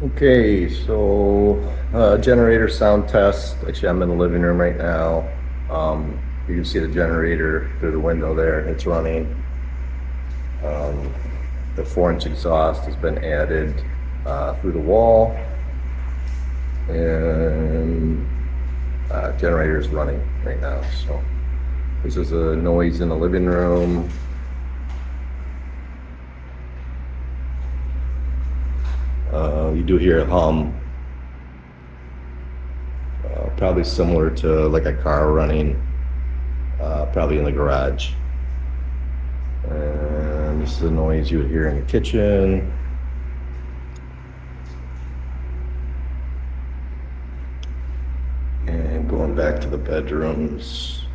Okay, so generator sound test. Actually, I'm in the living room right now. You can see the generator through the window there. It's running. The 4-inch exhaust has been added through the wall, and generator is running right now. So this is a noise in the living room. You do hear it hum, probably similar to like a car running, probably in the garage. And this is a noise you would hear in the kitchen. And going back to the bedrooms.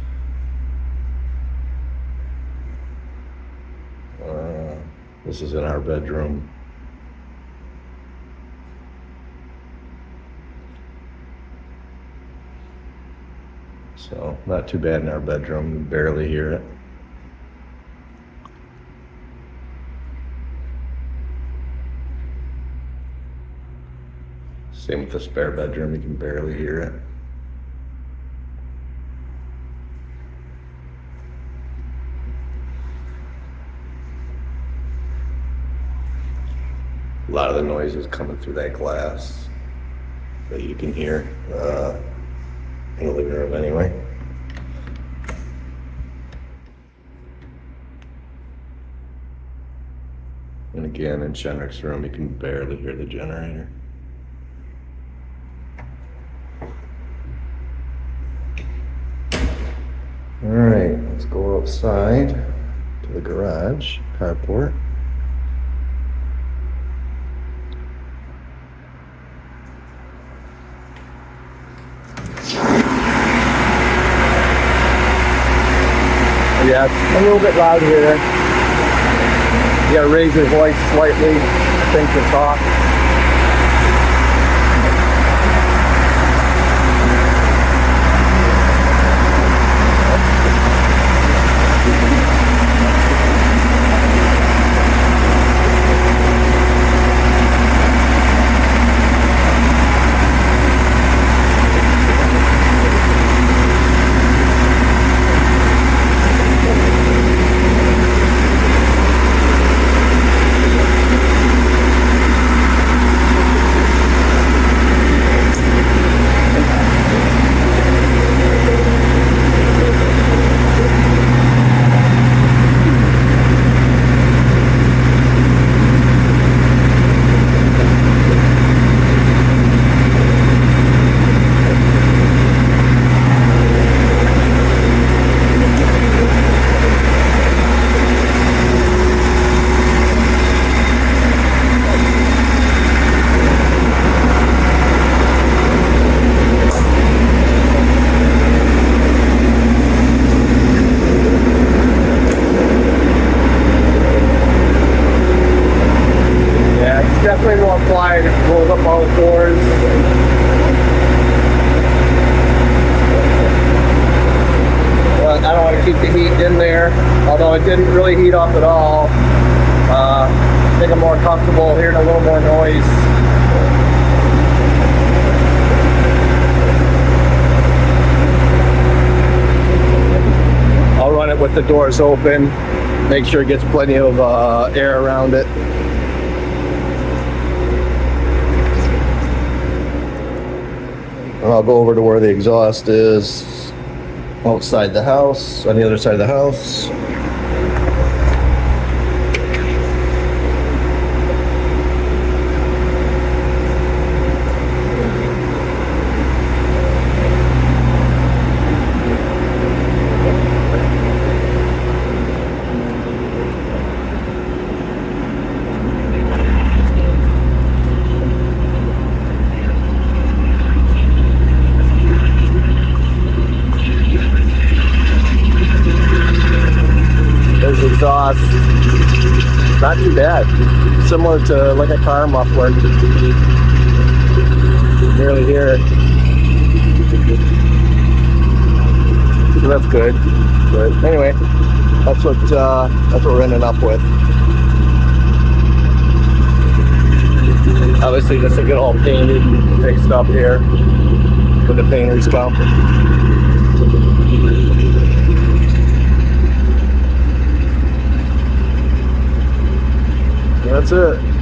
This is in our bedroom. So not too bad in our bedroom, you barely hear it. Same with the spare bedroom, you can barely hear it. A lot of the noise is coming through that glass that you can hear in the living room anyway. And again, in Shenrick's room, you can barely hear the generator. All right, let's go outside to the garage, carport. Yeah, it's a little bit loud here. You gotta raise your voice slightly, I think, to talk. Definitely more quiet if it rolls up all the doors. But I don't want to keep the heat in there, although it didn't really heat up at all. I think I'm more comfortable hearing a little more noise. I'll run it with the doors open, make sure it gets plenty of air around it. And I'll go over to where the exhaust is outside the house, on the other side of the house. Exhaust, not too bad. Similar to like a car muffler. Barely hear it. So that's good. But anyway, that's what we're ending up with. Obviously, this will get all painted and fixed up here when the painters come. That's it.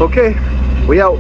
Okay, we out.